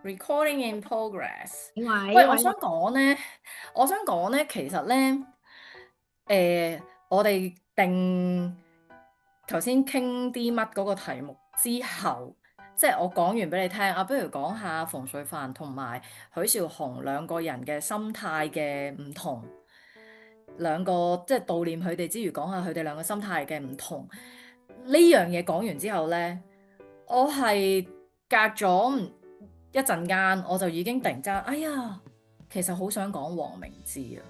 Recording in progress。喂，喂喂，我想講咧，其實咧，我哋定頭先傾啲乜嗰個題目之後，即係我講完俾你聽啊，不如講下馮淬帆同埋許紹雄兩個人嘅心態嘅唔同，兩個即係悼念佢哋之餘，講下佢哋兩個心態嘅唔同。呢樣嘢講完之後咧，我係隔咗一陣間，我就已經突然間，哎呀，其實好想講黃明志啊，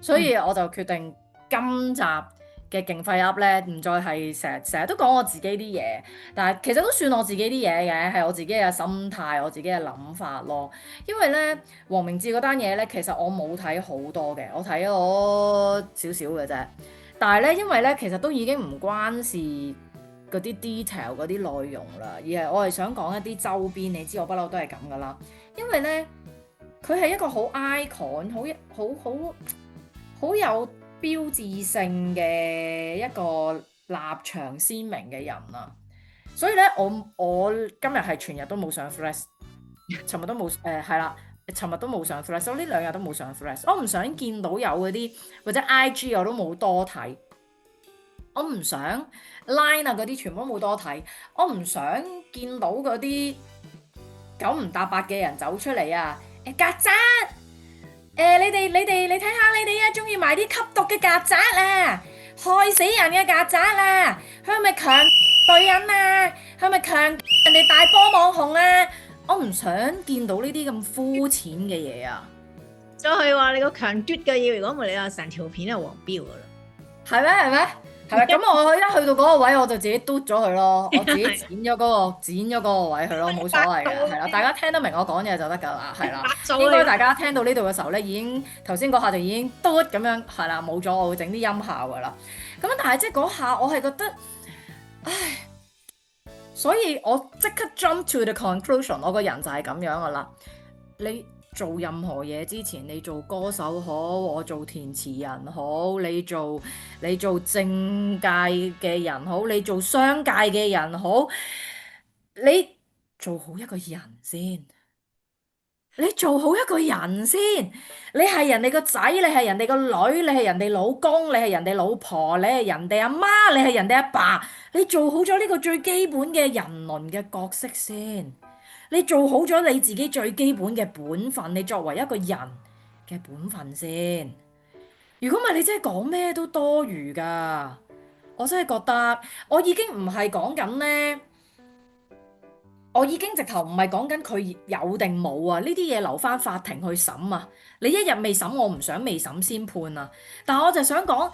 所嗯，以我就決定今集嘅勁廢噏咧，唔再係成日都講我自己啲嘢，但係其實都算我自己啲嘢嘅，係我自己嘅心態，我自己嘅諗法咯。因為咧，黃明志嗰單嘢咧，其實我冇睇好多嘅，我睇咗少少嘅啫。但係咧，因為咧，其實都已經唔關事嗰啲 detail 嗰啲內容啦，而係我係想講一啲周邊。你知我不嬲都係咁噶啦，因為咧，佢係一個好 icon，好有標誌性嘅一個立場鮮明嘅人啊。所以咧，我今日係全日都冇上 Threads，尋日都冇係啦，尋日都冇上 Threads，我呢兩日都冇上 Threads，我唔想見到有嗰啲或者 IG 我都冇多睇。我唔想 Line 啊嗰啲全部都冇多睇，我唔想見到嗰啲九唔搭八嘅人走出嚟啊！曱甴，你睇下你哋啊，中意買啲吸毒嘅曱甴啊，害死人嘅曱甴啊！佢係咪強女人啊？佢係咪強人哋大波網紅啊？我唔想見到呢啲咁膚淺嘅嘢啊！再係話你個強嘟嘅嘢，如果唔係你話成條片係黃標噶啦。係咩？係咩？係咪？咁我一去到嗰個位，我就自己嘟咗佢咯，我自己剪咗嗰個位佢咯，冇所謂嘅，係啦，大家聽得明我講嘢就得㗎啦，係啦，白做應該你，大家聽到呢度嘅時候咧，已經頭先嗰下就已經嘟咁樣，係啦，冇咗，我會整啲音效㗎啦。咁但係即係嗰下，我係覺得，唉，所以我即刻 jump to the conclusion，我個人就係咁樣㗎啦。你做任何嘢之前，你做歌手好，我做填詞人好，你做政界嘅人好，你做商界嘅人好，你做好一個人先。你做好一個人先，你係人哋個仔，你係人哋個女，你係人哋老公，你係人哋老婆，你係人哋阿媽，你係人哋阿爸，你做好咗呢個最基本嘅人倫嘅角色先，你做好咗你自己最基本嘅本分，你作為一個人嘅本分先。如果唔係，你真係講咩都多餘噶。我真係覺得，我已經唔係講緊呢。我已經直頭唔係講緊佢有定冇啊！呢啲嘢留翻法庭去審啊！你一日未審，我唔想未審先判啊！但係我就想講，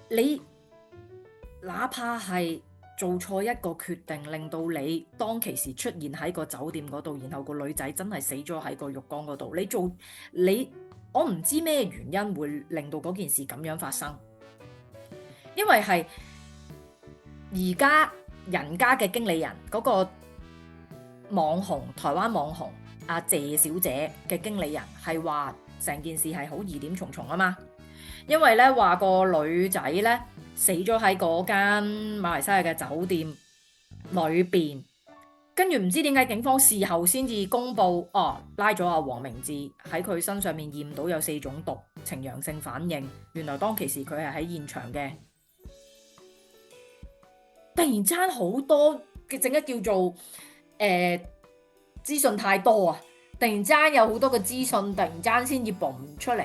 你哪怕係做錯一個決定，令到你當其時出現喺個酒店嗰度，然後個女仔真係死咗喺個浴缸嗰度，你我唔知咩原因會令到嗰件事咁樣發生，因為係而家人家嘅經理人嗰個。網紅台灣網紅阿謝小姐嘅經理人係話成件事係好疑點重重啊嘛，因為咧話個女仔咧死咗喺嗰間馬來西亞嘅酒店裏邊，跟住唔知點解警方事後先至公布，哦拉咗阿黃明志喺佢身上面驗到有4種毒呈陽性反應，原來當其時佢係喺現場嘅，突然間好多嘅整一叫做。資訊太多啊！突然之間有好多嘅資訊，突然間先至蹦出嚟。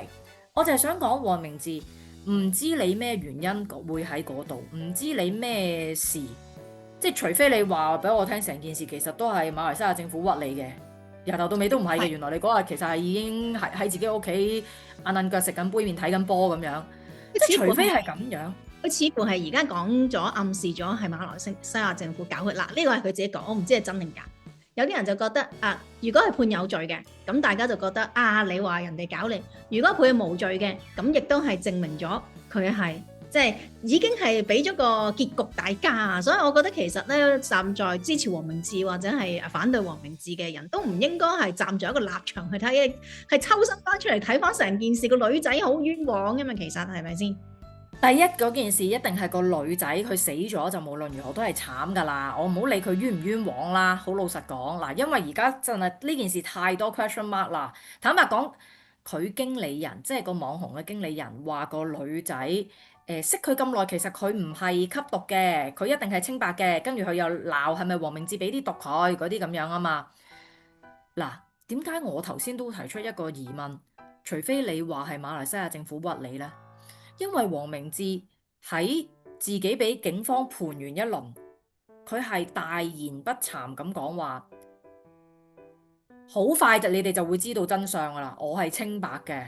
我就係想講黃明志，唔知你咩原因會喺嗰度，唔知你咩事，即係除非你話俾我聽，成件事其實都係馬來西亞政府屈你嘅，由頭到尾都唔係嘅。原來你嗰日其實係已經喺自己屋企硬硬腳食緊杯麵睇緊波咁樣，即係除非係咁樣。佢似乎係而家講咗暗示咗係馬來西亞政府搞佢嗱，呢個係佢自己講，我唔知係真定假。有啲人就覺得啊，如果係判有罪嘅，咁大家就覺得啊，你話人哋搞你；如果判無罪嘅，咁亦都係證明咗佢係即係已經係俾咗個結局大家啊。所以我覺得其實咧，站在支持黃明志或者係反對黃明志嘅人都唔應該係站在一個立場去睇，係抽身翻出嚟睇翻成件事，個女仔好冤枉嘅嘛，其實係咪先？第一嗰件事一定係個女仔佢死咗就無論如何都係慘㗎啦，我唔好理佢冤唔冤枉啦。好老實講嗱，因為而家真係呢件事太多 question mark 啦。坦白講，佢經理人即係個網紅嘅經理人話個女仔識佢咁耐，其實佢唔係吸毒嘅，佢一定係清白嘅。跟住佢又鬧係咪黃明志俾啲毒佢嗰啲咁樣啊嘛。嗱，點解我頭先都提出一個疑問？除非你話係馬來西亞政府屈你呢？因為黃明志喺自己俾警方盤完一輪，佢係大言不慚咁講話，好快就你哋就會知道真相噶啦，我係清白嘅，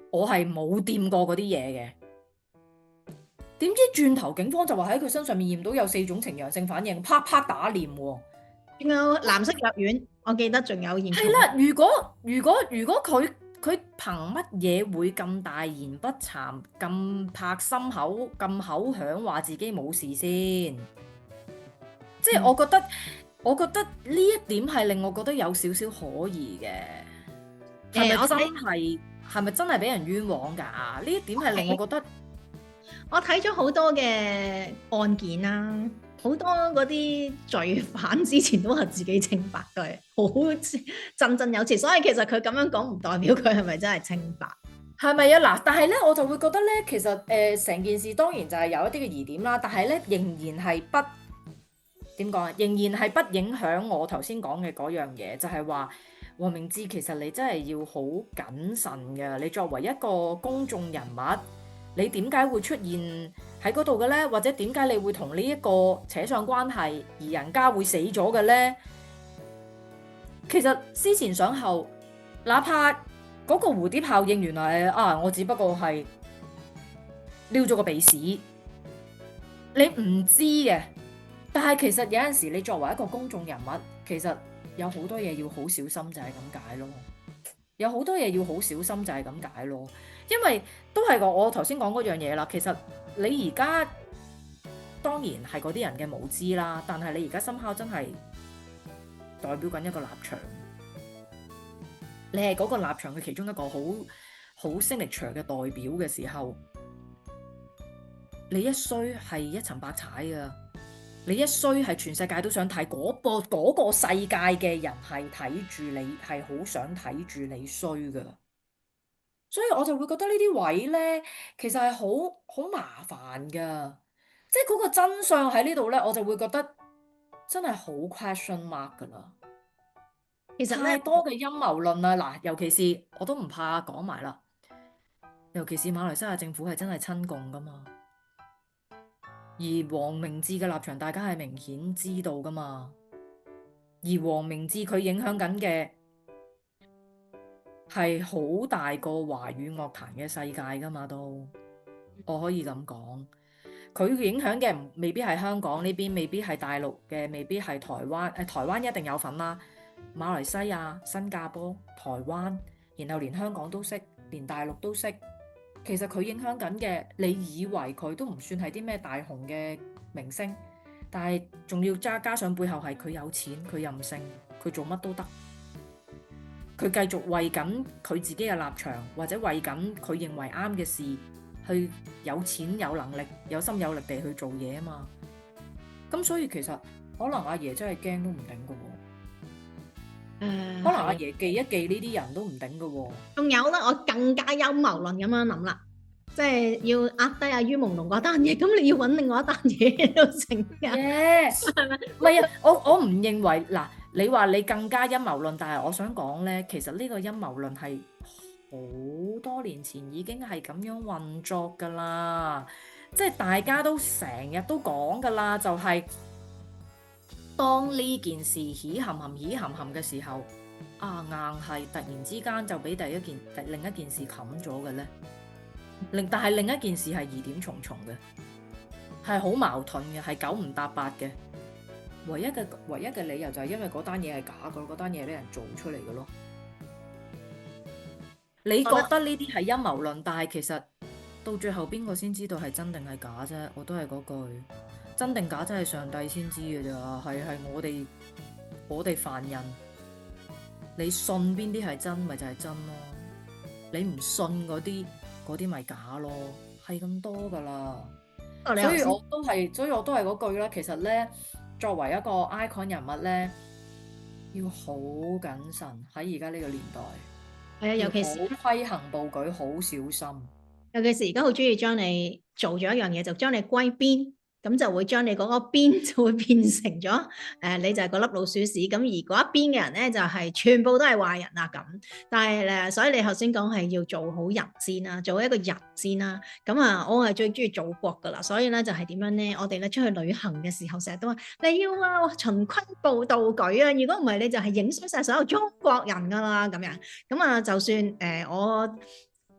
我係冇掂過嗰啲嘢嘅。點知轉頭警方就話喺佢身上面驗到有4種呈陽性反應，啪啪打臉喎。仲有藍色藥丸，我記得仲有驗。係啦，如果佢憑乜嘢會咁大言不慚、咁拍心口、咁口響話自己冇事先？即係我覺得呢一點係令我覺得有少少可疑嘅。係咪真係俾人冤枉㗎？呢一點係令我覺得我睇咗好多嘅案件啦，好多嗰啲罪犯之前都話自己清白嘅，好振振有詞。所以其實佢咁樣講唔代表佢係咪真係清白？係咪啊？嗱，但係咧我就會覺得咧，其實成件事當然就係有一啲嘅疑點啦，但係咧仍然係點講啊？仍然係不影響我頭先講嘅嗰樣嘢，就係話黃明志其實你真係要好謹慎嘅。你作為一個公眾人物，你點解會出現喺嗰度嘅呢？或者點解你會同呢一個扯上關係，而人家會死咗嘅呢？其實思前想後，哪怕嗰個蝴蝶效應原來我只不過係撩咗個鼻屎，你唔知嘅。但係其實有陣時你作為一個公眾人物，其實有好多嘢要好小心，就係咁解咯。有好多嘢要好小心，就係咁解咯。因為都係我頭先講嗰樣嘢啦。其實你而家當然係嗰啲人嘅無知啦，但係你而家深刻真係代表緊一個立場，你係嗰個立場嘅其中一個好 signature 嘅代表嘅時候，你一衰係一沉百踩㗎。你一衰係全世界都想睇嗰個世界嘅人係睇住你，係好想睇住你衰噶。所以我就會覺得呢啲位呢，其實係好麻煩噶。即係嗰個真相喺呢度呢，我就會覺得真係好 question mark 噶啦。其實太多嘅陰謀論啦，嗱，尤其是我都唔怕講埋啦，尤其是馬來西亞政府係真係親共噶嘛。而黃明志嘅立場，大家係明顯知道噶嘛。而黃明志佢影響緊嘅係好大個華語樂壇嘅世界噶嘛，都我可以咁講。佢影響嘅未必係香港呢邊，未必係大陸嘅，未必係台灣。台灣一定有份啦。馬來西亞、新加坡、台灣，然後連香港都識，連大陸都識。其實佢影響緊嘅，你以為佢都唔算係啲咩大紅嘅明星，但係仲要加上背後係佢有錢，佢任性，佢做乜都得，佢繼續為緊佢自己嘅立場，或者為緊佢認為啱嘅事，去有錢有能力有心有力地去做嘢啊嘛。咁所以其實可能阿爺真係驚都唔頂㗎喎。可能阿爺記一記呢啲人都唔頂㗎喎。仲有咧，我更加陰謀論咁樣諗啦，即係要壓低阿于朦朧嗰單嘢，咁你要揾另外一單嘢喺度整㗎。Yes，係咪？唔係啊，我唔認為嗱，你話你更加陰謀論，但係我想講咧，其實呢個陰謀論係好多年前已經係咁樣運作㗎啦，即係大家都成日都講㗎啦，就係當呢件事起冚冚嘅時候，硬係突然之間就俾另一件事冚咗嘅咧。但係另一件事係疑點重重嘅，係好矛盾嘅，係九唔搭八嘅。唯一嘅理由就係因為嗰單嘢係假嘅，嗰單嘢係俾人做出嚟嘅咯。你覺得呢啲係陰謀論，但係其實到最後邊個先知道係真定係假啫？我都係嗰句，真定假真係上帝先知嘅咋，係我哋凡人，你信邊啲係真咪就係真咯，你唔信嗰啲咪假咯，係咁多㗎啦。哦，你頭先所以我都係嗰句啦。其實咧，作為一個 icon 人物咧，要好謹慎喺而家呢個年代，係啊，要好規行步舉，好小心。尤其是而家好中意將你做咗一樣嘢，就將你歸邊，咁就會將你嗰個邊就會變成咗你就係嗰粒老鼠屎，咁而嗰一邊嘅人咧就係全部都係壞人啦咁。但係咧，所以你頭先講係要做好人先啦，做一個人先啦。咁啊，我係最中意祖國噶啦，所以咧就係點樣咧？我哋咧出去旅行嘅時候，成日都話你要循規蹈矩啊！如果唔係，你就係影衰晒所有中國人噶啦咁樣。咁啊，就算我。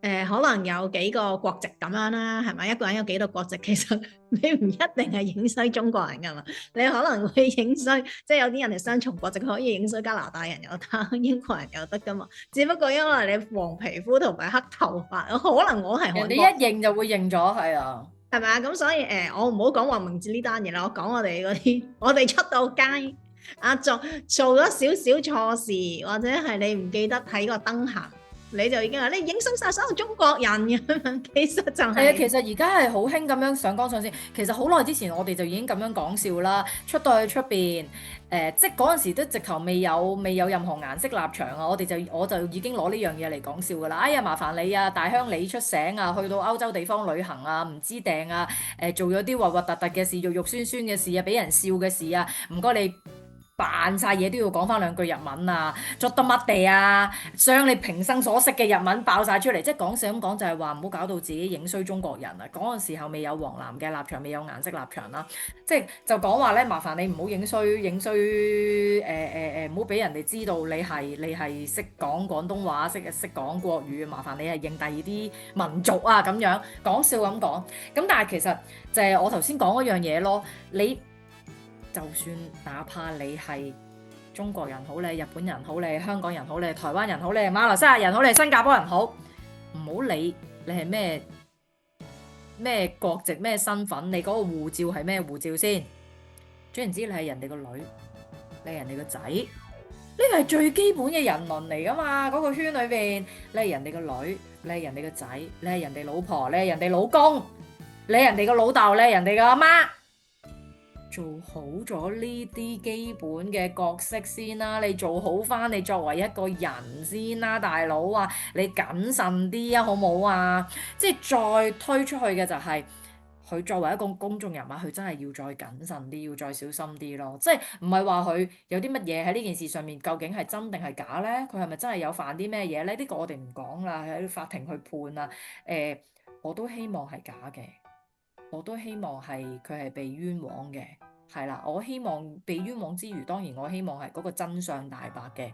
可能有幾個國籍咁樣啦，係咪？一個人有幾個國籍，其實你唔一定係影衰中國人噶嘛，你可能會影衰，即係有啲人係雙重國籍，可以影衰加拿大人又得，英國人又得噶嘛。只不過因為你黃皮膚同埋黑頭髮，可能我係韓國人，你一認就會認咗，係啊，係咪啊？咁所以我唔好講黃明志呢單嘢啦，我講我哋嗰啲，我哋出到街做咗少少錯事，或者係你唔記得睇個燈行。你就已經話你影傷晒所有中國人咁樣，其實就係係啊，其實而家係好興咁樣上綱上線。其實好耐之前我哋就已經咁樣講笑啦，出到去出邊即係嗰陣時都直頭未有任何顏色立場啊，我就已經攞呢樣嘢嚟講笑㗎啦。哎呀，麻煩你啊，大鄉里出醒啊，去到歐洲地方旅行啊，唔知訂啊，做咗啲核核突突嘅事，肉肉酸酸嘅事啊，俾人笑嘅事啊，唔該你。扮晒嘢都要講翻兩句日文啊，作得乜地啊，將你平生所識嘅日文爆晒出嚟，即係講笑咁講就係話唔好搞到自己影衰中國人啊！嗰陣時候未有黃藍嘅立場，未有顏色立場啦，即係就講話咧，麻煩你唔好影衰唔好俾人哋知道你係識講廣東話，識講國語，麻煩你係認第二啲民族啊咁樣講笑咁講，咁但係其實就係我頭先講嗰樣嘢咯，你。就算哪怕你係中國人好，你係日本人好，你係香港人好，你係台灣人好，你係馬來西亞人好，你係新加坡人好，唔好理你係咩國籍咩身份，你嗰個護照係咩護照先？總言之，你係人哋個女，你係人哋個仔，呢個係最基本嘅人倫嚟噶嘛？嗰個圈裏邊，你係人哋個女，你係人哋個仔，你係人哋老婆，你係人哋老公，你係人哋個老豆，你係人哋個阿媽。做好咗呢啲基本嘅角色先啦，你做好翻你作為一個人先啦，大佬啊，你謹慎啲啊，好唔好啊？即係再推出去嘅就係佢作為一個公眾人物，佢真係要再謹慎啲，要再小心啲咯。即係唔係話佢有啲乜嘢喺呢件事上面，究竟係真定係假呢？佢係咪真係有犯啲咩嘢呢？呢個我哋唔講啦，喺法庭去判啊。我都希望係假嘅。我都希望係佢係被冤枉嘅，係啦。我希望被冤枉之餘，當然我希望係嗰個真相大白嘅。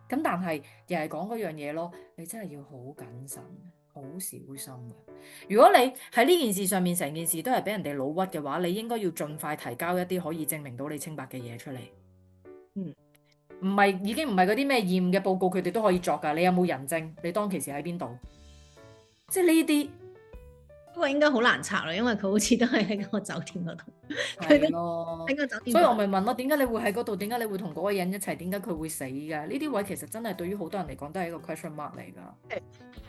咁但係又係講嗰樣嘢咯，你真係要好謹慎、好小心嘅。如果你喺呢件事上面成件事都係俾人哋老屈嘅話，你應該要盡快提交一啲可以證明到你清白嘅嘢出嚟。已經唔係嗰啲咩驗嘅報告，佢哋都可以作㗎。你有冇人證？你當其時喺邊度？即係呢啲。不過應該好難查啦，因為佢好似都係喺個酒店嗰度。係咯，喺個酒店。所以我咪問咯，點解你會喺嗰度？點解你會同嗰個人一齊？點解佢會死㗎？呢啲位其實真係對於好多人嚟講都係一個 question mark 嚟㗎。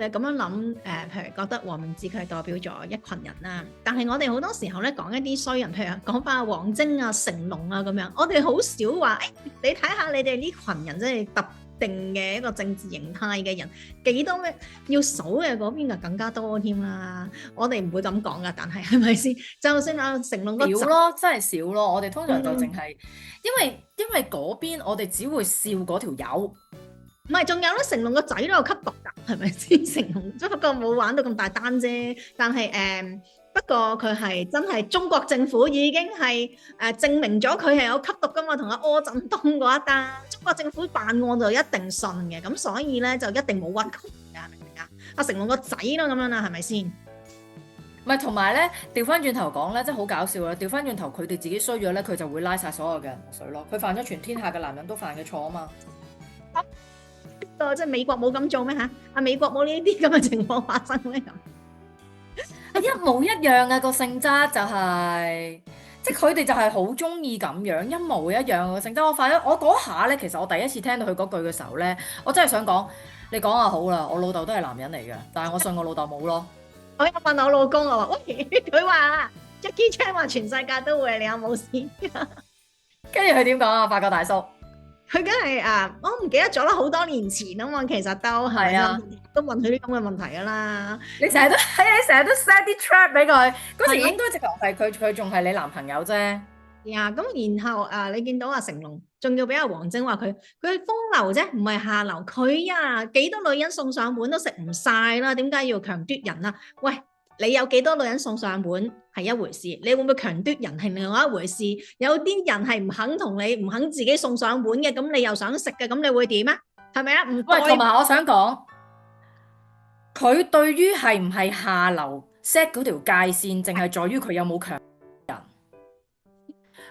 你咁樣諗譬如覺得黃明志佢係代表咗一群人啦，但係我哋好多時候咧講一啲衰人，譬如講翻王晶啊、成龍啊咁樣，我哋好少話你睇下你哋呢群人真係特定嘅一個政治形態嘅人幾多咩？要數嘅嗰邊就更加多添啦。我哋唔會咁講噶，但係咪先？就算阿成龍個少咯，真係少咯。我哋通常就淨係因為嗰邊我哋只會笑嗰條友。唔係，仲有咧，成龍個仔都有吸毒㗎，係咪先？成龍只不過冇玩到咁大單啫，但係不過佢係真係中國政府已經係證明咗佢係有吸毒㗎嘛，同阿柯震東嗰一單，中國政府辦案就一定信嘅，咁所以咧就一定冇屈佢㗎，明唔明啊？阿成龍個仔咯咁樣啦，係咪先？唔係，同埋咧調翻轉頭講咧，真係好搞笑啦！調翻轉頭佢哋自己衰咗咧，佢就會拉晒所有嘅人落水咯。佢犯咗全天下嘅男人都犯嘅錯啊嘛。即係美國冇咁做咩嚇？美國冇呢啲咁嘅情況發生咩咁？一模一樣啊，個性質就係，即係佢哋就係好中意咁樣，一模一樣個性質。我嗰下咧，其實我第一次聽到佢嗰句嘅時候咧，我真係想講，你講下好啦，我老豆都係男人嚟嘅，但係我信我老豆冇咯。我有問我老公，我話喂，佢話 Jackie Chan 話全世界都會，你有冇事？跟住佢點講啊？法國大叔，佢梗係我唔記得咗啦，好多年前啊嘛，其實都係啊，都問佢啲咁嘅問題噶啦。你成日都 set 啲 trap 俾佢，嗰時應該直頭係佢仲係你男朋友啫。呀，咁然後你見到阿成龍，仲要俾阿王晶話佢風流啫，唔係下流。佢啊幾多女人送上門都食唔晒啦，點解要強奪人啊？喂！你有幾多女人送上門係一回事，你會唔會強奪人係另外一回事？有啲人係唔肯同你，唔肯自己送上門嘅，咁你又想食嘅，咁你會點啊？係咪啊？唔喂，同埋我想講，佢對於係唔係下流 set 嗰條界線，淨係在於佢有冇強人。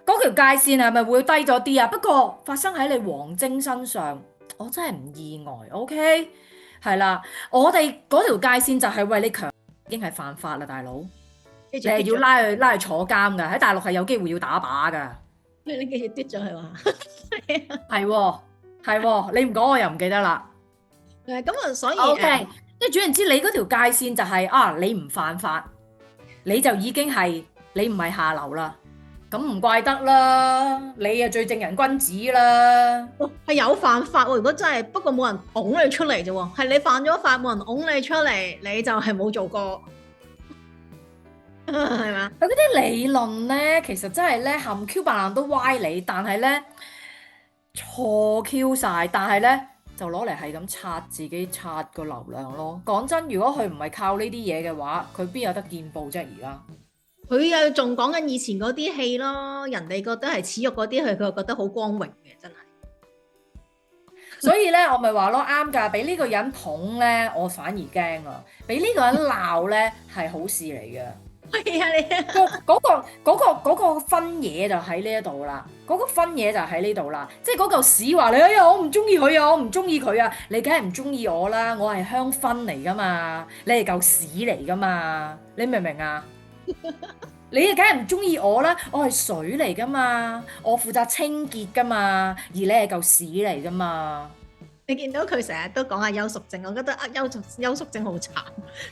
嗰條界線係咪會低咗啲啊？不過發生喺你王晶身上，我真係唔意外。OK， 係啦，我哋嗰條界線就係為你強。已經係犯法啦，大佬！你係要拉去坐監噶，喺大陸係有機會要打靶噶。你記住跌咗佢話，係喎，你唔講我又唔記得啦。咁啊，所以 OK， 即係總言之，你嗰條界線就係你唔犯法，你就已經係你唔係下流啦。咁唔怪得啦，你啊最正人君子啦。係有犯法喎，如果真係，不過冇人拱你出嚟啫喎，係你犯咗法，冇人拱你出嚟，你就係冇做過，係嘛？佢嗰啲理論咧，其實真係咧冚 Q 白爛都歪理，但係咧錯 Q 晒，但係咧就攞嚟係咁刷自己刷個流量咯。講真，如果佢唔係靠呢啲嘢嘅話，佢邊有得見報啫？而家。佢又仲講緊以前嗰啲戲咯，人哋覺得係恥辱嗰啲，佢又覺得好光榮嘅，真係。所以咧，我咪話咯，啱㗎，俾呢個人捧咧，我反而驚啊！俾呢個人鬧咧，係好事嚟嘅。係啊，你嗰個分野就喺呢一度啦，嗰個分野就喺呢度啦，即係嗰嚿屎話你，哎呀，我唔中意佢啊，我唔中意佢啊，你梗係唔中意我啦，我係香薰嚟㗎嘛，你係嚿屎嚟㗎嘛，你明唔明啊？你梗係唔中意我啦，我係水嚟噶嘛，我負責清潔噶嘛，而你係嚿屎嚟噶嘛。你見到佢成日都講阿邱淑貞，我覺得邱淑貞好慘。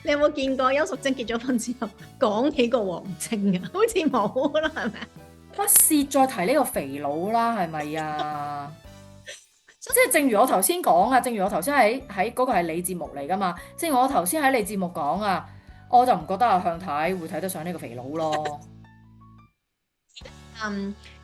你有冇見過邱淑貞結咗婚之後講起個王晶啊？好似冇啦，係咪？不屑再提呢個肥佬啦，係咪啊？即係正如我頭先講啊，正如我頭先喺嗰個係你節目嚟噶嘛，正如我頭先喺你節目講啊。我就唔覺得阿向太會睇得上呢個肥佬咯。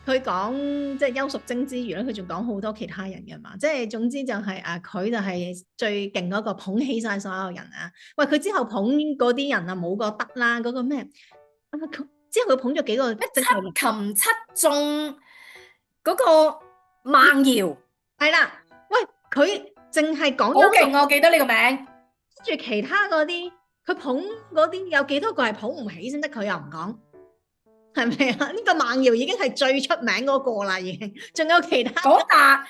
佢講即係邱淑貞之餘咧，佢仲講好多其他人嘅嘛。即係總之就係佢就係最勁嗰個，捧起晒所有人啊。喂，佢之後捧嗰啲人啊，冇個得啦，嗰個咩？之後佢捧咗幾個七擒七縱嗰個孟瑤係啦。喂，佢淨係講好勁，我記得呢個名。跟住其他嗰啲。佢捧嗰啲有幾多個係捧唔起先得，佢又唔講，係咪啊？呢個孟瑤已經係最出名嗰個啦，已經。仲有其他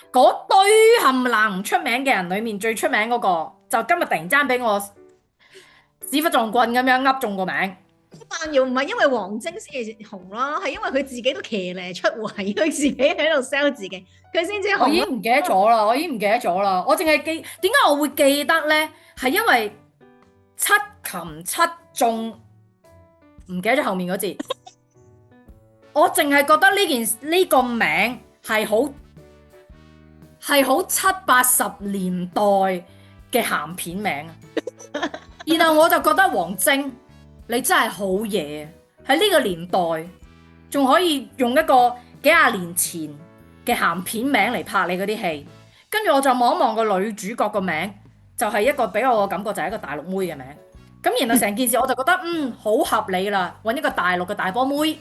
嗰堆冚唪唥唔出名嘅人裏面最出名嗰個，就今日突然間俾我屎忽撞棍咁樣噏中個名。孟瑤唔係因為王晶先至紅咯，係因為佢自己都騎呢出位，佢自己喺度 sell 自己，佢先至紅。我已經唔記得咗啦，我淨係記點解我會記得咧？係因為七擒七縱，唔記得咗後面嗰字。我淨係覺得呢個名係好七八十年代嘅鹹片名。然後我就覺得王晶你真係好嘢，喺呢個年代仲可以用一個幾廿年前嘅鹹片名嚟拍你嗰啲戲。跟住我就望一望個女主角個名。就係一個俾我嘅感覺就係一個大陸妹嘅名，咁然後成件事我就覺得好合理啦，揾一個大陸嘅大波妹，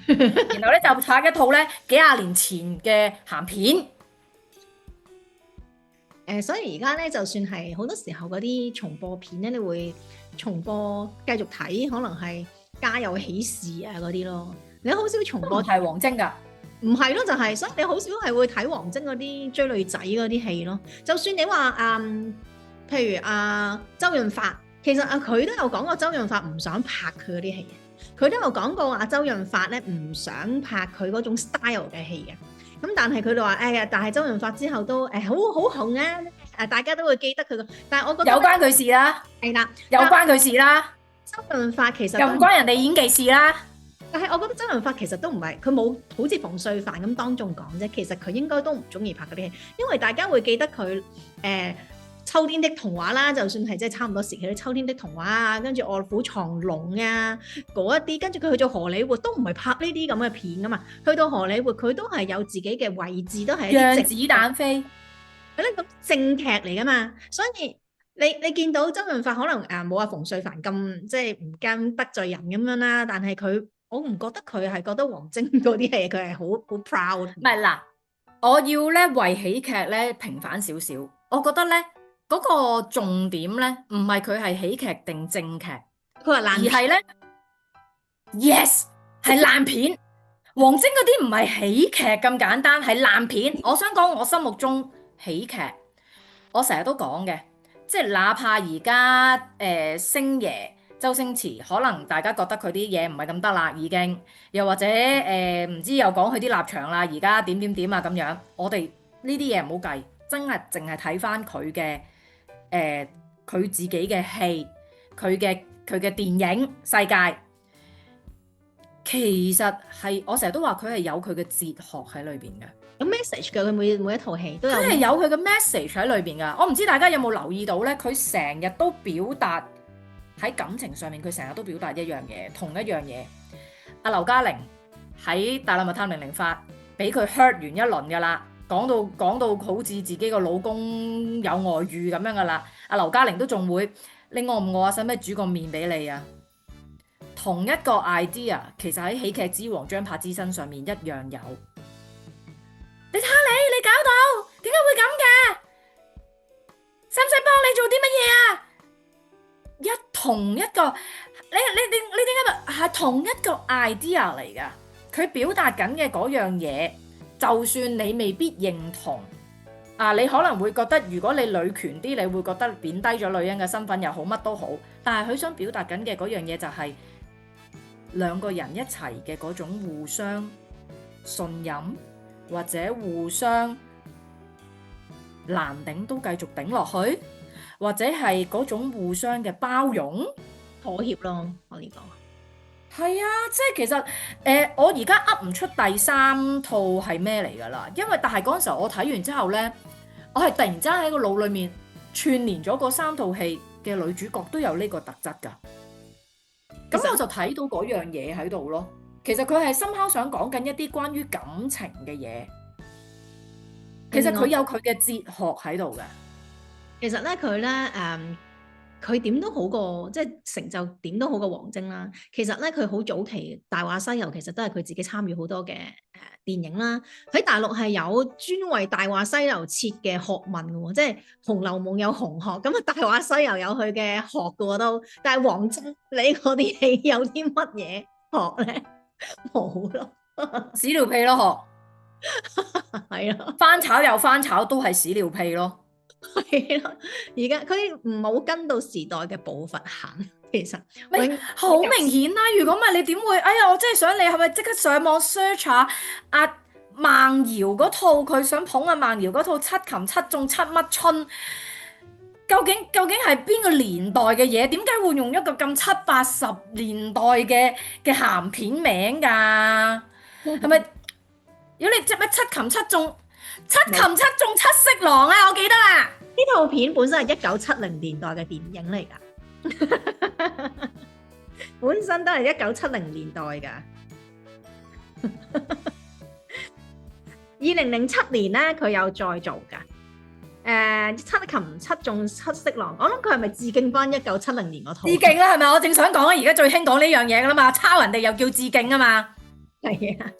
然後咧就拍一套咧幾廿年前嘅鹹片。所以而家咧就算係好多時候嗰啲重播片咧，你會重播繼續睇，可能係家有喜事啊嗰啲咯。你好少重播係王晶㗎。唔係咯，就係所以你好少係會睇王晶嗰啲追女仔嗰啲戲咯。就算你話譬如周潤發，其實佢都有講過周潤發唔想拍佢嗰啲戲嘅，佢都有講過周潤發咧唔想拍佢嗰種 style 嘅戲嘅。咁但係佢就話但係周潤發之後都好紅啊，大家都會記得佢個。但係我覺得有關佢事啦，係啦，有關佢事啦。周潤發其實又唔關人哋演技事啦。但係我覺得周潤發其實都唔係，佢冇好似馮淬帆咁當眾講啫。其實佢應該都唔中意拍嗰啲戲，因為大家會記得佢秋天的童話啦，就算係即係差唔多時期，秋天的童話啊，跟住臥虎藏龍啊嗰一啲，跟住佢去咗荷里活都唔係拍呢啲咁嘅片噶嘛。去到荷里活佢都係有自己嘅位置，都係一啲讓子彈飛係咧咁正劇嚟噶嘛。所以你見到周潤發可能冇阿馮淬帆咁即係唔驚得罪人咁樣啦，但係我唔覺得佢係覺得王晶嗰啲戲佢係好 proud。唔係嗱，我要咧為喜劇咧平反少少，我覺得咧嗰個重點咧唔係佢係喜劇定正劇，佢話爛，而係咧 yes 係爛片。王晶嗰啲唔係喜劇咁簡單，係爛片。我想講我心目中喜劇，我成日都講嘅，即係哪怕而家星爺周星馳，可能大家覺得佢啲嘢唔係咁得啦，已經又或者唔知又講佢啲立場啦，而家點點點啊咁樣，我哋呢啲嘢唔好計，真係淨係睇翻佢嘅佢自己嘅戲，佢嘅電影世界，其實係我成日都話佢係有佢嘅哲學喺裏邊嘅。有 message 嘅，佢每一套戲都有。佢係有佢嘅 message 喺裏邊㗎。我唔知大家有冇留意到咧，佢成日都表達喺感情上面，佢成日都表達一樣嘢，同一樣嘢。阿劉嘉玲喺《大內密探零零發》俾佢 hurt 完一輪㗎啦，講到好似自己個老公有外遇咁樣㗎啦。阿劉嘉玲都仲會，你餓唔餓啊？使唔使煮個麵俾你啊？同一個 idea，其實喺喜劇之王張柏芝身上面一樣有。你睇下你搞到點解會咁嘅？使唔使幫你做啲乜嘢啊？同一個你點解係同一個 idea 嚟㗎？佢表達緊嘅嗰樣嘢，就算你未必認同啊，你可能會覺得如果你女權啲，你會覺得貶低咗女人嘅身份又好，乜都好。但係佢想表達緊嘅嗰樣嘢就係兩個人一齊嘅嗰種互相信任。或者互相難頂都繼續頂落去，或者係嗰種互相嘅包容妥協咯，可以講。係啊，即係其實我而家噏唔出第三套係咩嚟㗎啦，因為但係嗰陣時候我睇完之後呢，我係突然之間喺個腦裡面串連咗嗰三套戲嘅女主角都有呢個特質㗎，咁我就睇到嗰樣嘢喺度咯。其實佢係深刻想講緊一啲關於感情嘅嘢，其實佢有佢嘅哲學喺度嘅。其實咧佢咧佢點都好過，即係成就點都好過王晶啦。其實咧佢好早期《大話西遊》其實都係佢自己參與好多嘅電影啦。喺大陸係有專為《大話西遊》設嘅學問嘅喎，即係《紅樓夢》有紅學，咁啊《大話西遊》有佢嘅學嘅喎都。但係王晶你嗰啲戲有啲乜嘢學咧？冇咯，屎尿屁咯，係咯，翻炒又翻炒，都係屎尿屁咯。係咯，而家佢唔好跟到時代嘅步伐行，其實好明顯啦。如果唔係你點會？哎呀，我真係想你係咪即刻上網 search 下阿孟瑤嗰套，佢想捧阿孟瑤嗰套七擒七縱七乜春？究竟係邊個年代嘅嘢？點解會用一個咁70-80年代嘅鹹片名㗎？係咪？如果你即係咩七擒七縱七色狼啊？我記得啦，呢套片本身係1970年代嘅電影嚟㗎，本身都係1970年代㗎。2007年咧，佢有再做㗎。七擒七縱七色狼，我諗佢係咪致敬翻1970年嗰套？致敬啦，係咪？我正想講啊，而家最興講呢樣嘢噶啦嘛，抄人哋又叫致敬啊嘛。係啊，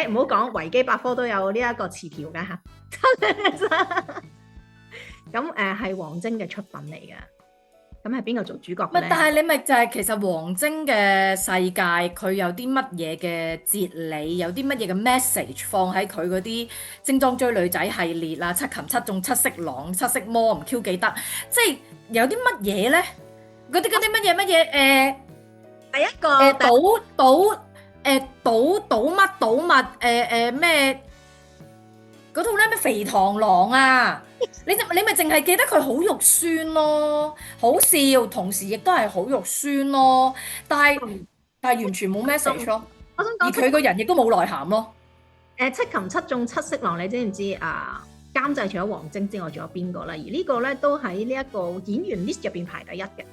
唔好講維基百科都有呢一個詞條噶吓。咁係王晶嘅出品嚟噶。咁係邊個做主角咧？但係你咪就係其實王晶嘅世界，佢有啲乜嘢嘅哲理，有啲乜嘢嘅 message 放喺佢嗰啲精裝追女仔系列啦，七擒七縱七色狼七色魔唔 Q 記得，即係有啲乜嘢咧？嗰啲乜嘢第一個賭乜咩嗰套咧咩肥螳螂啊，你咪淨係記得佢好肉酸咯，好笑，同時亦都係好肉酸咯。但係但係完全冇 message 咯，而我想講佢個人亦都冇內涵咯。七擒七縱七色狼，你知唔知啊？監製除咗王晶之外，仲有邊個咧？而呢個咧都喺呢一個演員 list 入邊排第一嘅，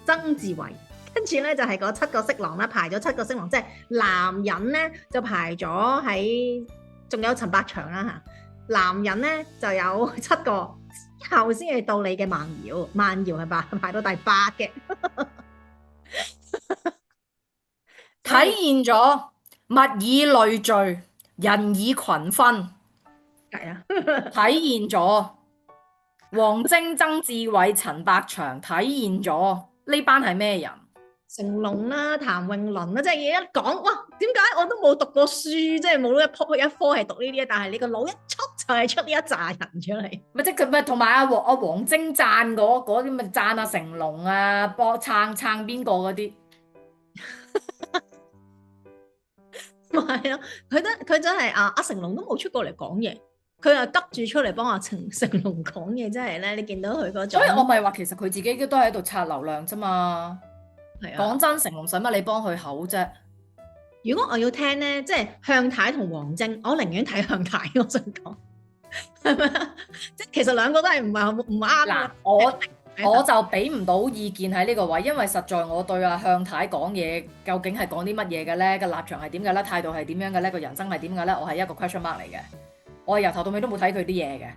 曾志偉。跟住咧就係嗰七個色狼啦，排咗七個色狼，即係男人咧就排咗喺，仲有陳百祥啦嚇。男人咧就有7個，之後先係到你嘅萬瑤，萬瑤係排到第8嘅。體現咗物以類聚，人以群分。係啊，體現咗王晶、曾志偉、陳百祥，體現咗呢班係咩人？成龍啦、譚詠麟啦，即係一講哇，點解我都冇讀過書，即係冇一科係讀呢啲，但係你個腦一出就係出呢一紮人出嚟。咪即係咪同埋阿王晶讚嗰啲咪讚阿成龍啊，幫撐邊個嗰啲？咪係咯，佢真係阿成龍都冇出過嚟講嘢，佢又急住出嚟幫阿成龍講嘢，真係咧，你見到佢嗰種。所以我咪話其實佢自己都喺度刷流量啫嘛。講真，成龍使乜你幫佢口啫？如果我要聽咧，即係向太同王晶，我寧願睇向太。我想講，係咪啊？即係其實兩個都係唔啱。嗱，我就俾唔到意見喺呢個位，因為實在我對阿向太講嘢，究竟係講啲乜嘢嘅咧？個立場係點嘅咧？態度係點樣嘅咧？個人生係點嘅咧？我係一個 question mark 嚟嘅。我由頭到尾都冇睇佢啲嘢嘅，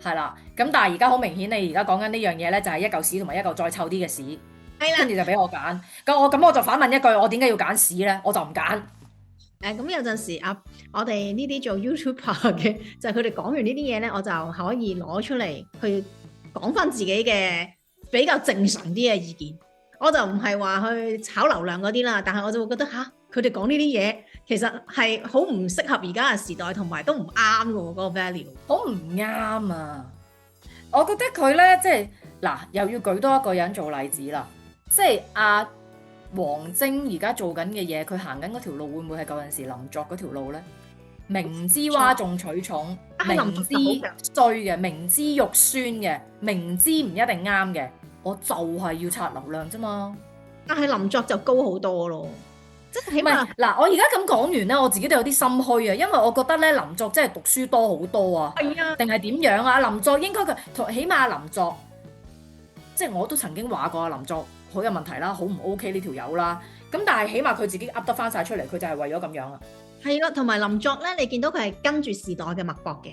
係啦。咁但係而家好明顯，你而家講緊呢樣嘢咧，就係一嚿屎同埋一嚿再臭啲嘅屎。跟住就俾我揀，咁我就反問一句，我點解要揀屎咧？我就唔揀。咁有陣時我哋呢啲做 YouTuber 嘅，就係佢哋講完呢啲嘢咧，我就可以攞出嚟去講翻自己嘅比較正常啲嘅意見。我就唔係話去炒流量嗰啲啦，但係我就會覺得佢哋講呢啲嘢其實係好唔適合而家嘅時代，同埋都唔啱嘅喎，嗰個 value 好唔啱啊！我覺得佢咧，即係嗱，又要舉多一個人做例子啦。即係阿王晶而家做緊嘅嘢，佢行緊嗰條路會唔會係舊陣時林作嗰條路咧？明知嘩眾取寵，明知衰嘅，明知肉酸嘅，明知唔一定啱嘅，我就係要刷流量啫嘛。但係林作就高好多咯，即係起碼嗱，我而家咁講完咧，我自己都有啲心虛啊，因為我覺得咧林作真係讀書多好多啊，係啊，定係點樣啊？林作應該佢起碼林作，即係我都曾經話過林作好有問題啦，好唔 OK 呢條友啦。咁但係起碼佢自己噏得翻晒出嚟，佢就係為咗咁樣啦。係咯，同埋林作咧，你見到佢係跟住時代嘅脈搏嘅。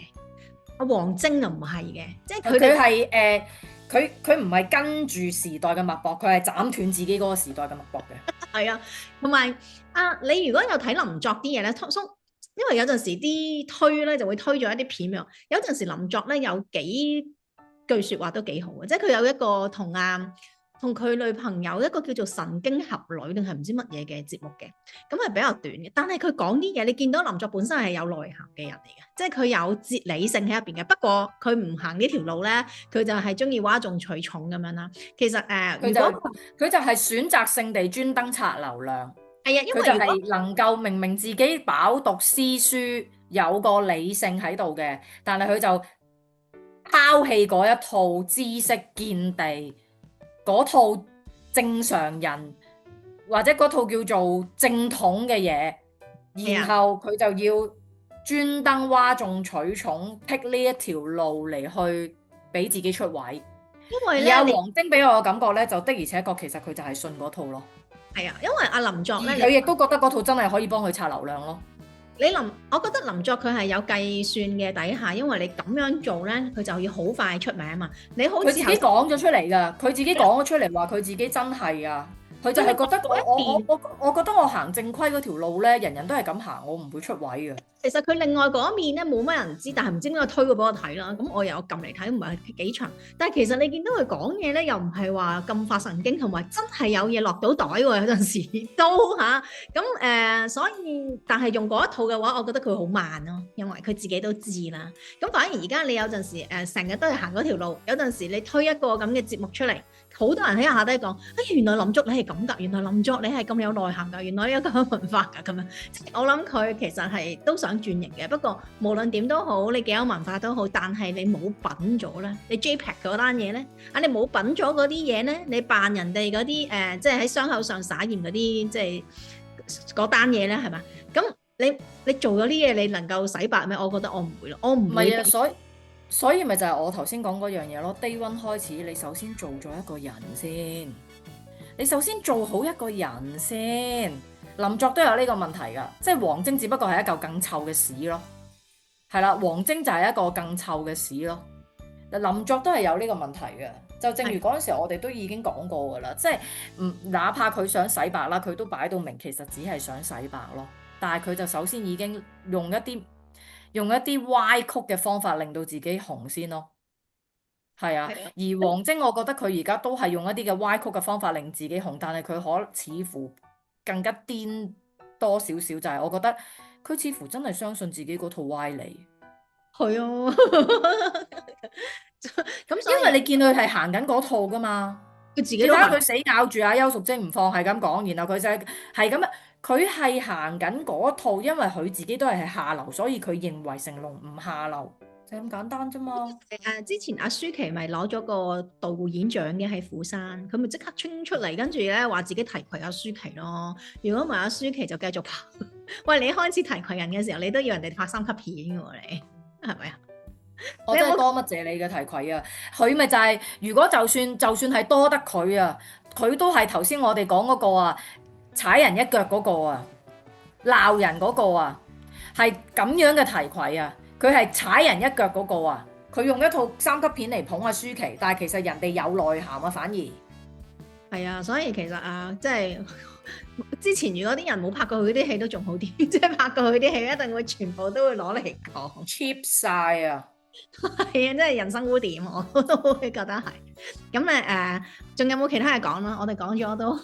阿王晶就唔係嘅，即係佢係佢唔係跟住時代嘅脈搏，佢係斬斷自己嗰個時代嘅脈搏嘅。係啊，同埋你如果有睇林作啲嘢咧，因為有陣時啲推咧就會推咗一啲片樣，有陣時林作咧有幾句説話都幾好嘅，即係佢有一個同佢女朋友一個叫做神經俠侶定係唔知乜嘢嘅節目嘅，咁係比較短嘅。但係佢講啲嘢，你見到林作本身係有內涵嘅人嚟嘅，即係佢有哲理性喺入邊嘅。不過佢唔行呢條路咧，佢就係中意嘩眾取寵咁樣啦。其實佢就係選擇性地專登刷流量。係啊，因為佢就係能夠明明自己飽讀詩書，有個理性喺度嘅，但係佢就拋棄嗰一套知識見地。嗰套正常人或者嗰套叫做正統嘅嘢，然後佢就要專登嘩眾取寵，剔呢一條路嚟去俾自己出位。因為咧，而王晶俾我嘅感覺咧，就的而且確其實佢就係信嗰套咯。係啊，因為阿林作咧，佢亦都覺得嗰套真係可以幫佢刷流量咯。我覺得林作佢係有計算嘅底下，因為你咁樣做咧，佢就要好快出名啊嘛。你好似佢自己講咗出嚟㗎，佢自己講咗出嚟話佢自己真係啊，佢就係覺得我覺得我行正規嗰條路咧，人人都係咁行，我唔會出位嘅。其實佢另外嗰一面咧冇乜人知，但係唔知點解推過俾我睇啦。咁我又有撳嚟睇，唔係幾長。但係其實你見到佢講嘢咧，又唔係話咁發神經，同埋真係有嘢落到袋喎。有陣時都咁所以但係用嗰一套嘅話，我覺得佢好慢咯，因為佢自己都知啦。咁反而而家你有陣時成日都係行嗰條路，有陣時你推一個咁嘅節目出嚟，好多人喺下低講，原來林作你係咁㗎，原來林作你係咁有內涵㗎，原來你有咁有文化㗎咁樣。我諗佢其實係都想想轉型嘅。不過無論點都好，你幾有文化都好，但係你冇品咗咧，你 JPEG 嗰單嘢咧，你冇品咗嗰啲嘢咧，你扮人哋嗰啲即係喺傷口上撒鹽嗰啲，即係嗰單嘢咧，係嘛？咁你做咗啲嘢，你能夠洗白咩？我覺得我唔會咯，我唔會。唔係啊，所以咪就係我頭先講嗰樣嘢咯。Day one 開始，你首先做咗一個人先，你首先做好一個人先。林作都有呢個問題㗎，即係王晶只不過係一嚿更臭嘅屎咯。係啦，王晶就係一個更臭嘅屎咯。林作都係有呢個問題嘅，就正如嗰陣時我哋都已經講過㗎啦，即係哪怕佢想洗白啦，佢都擺到明其實只係想洗白咯。但係佢就首先已經用一啲歪曲嘅方法令到自己紅先咯。係啊，而王晶我覺得佢而家都係用一啲嘅歪曲嘅方法令自己紅，但係佢似乎更加癲多少少，就係我覺得佢似乎真係相信自己嗰套歪理。係啊，咁因為你見佢係行緊嗰套噶嘛，佢自己都睇下佢死咬住阿邱淑貞唔放，係咁講，然後佢就係咁啊，佢係行緊嗰套，因為佢自己都係下流，所以佢認為成龍唔下流，就咁簡單啫嘛。之前阿舒淇咪攞咗個導演獎嘅喺釜山，佢咪即刻衝出嚟，跟住咧話自己提攜阿舒淇咯。如果唔係阿舒淇就繼續拍。喂，你開始提攜人嘅時候，你都要人哋拍3級片嘅喎，你係咪啊？我真係多乜謝你嘅提攜啊！佢咪就係、如果就算係多得佢啊，佢都係頭先我哋講嗰個啊，踩人一腳嗰個啊，鬧人嗰個啊，係咁樣嘅提攜啊！佢係踩人一腳嗰個啊！佢用一套3級片嚟捧阿舒淇，但係其實人哋有內涵啊，反而係啊，所以其實啊，即係之前如果啲人冇拍過佢啲戲都仲好啲，即係拍過佢啲戲一定會全部都會攞嚟講 cheap 晒啊！係啊，真係人生污點，我都會覺得係。咁仲有冇其他嘢講啦？我哋講咗都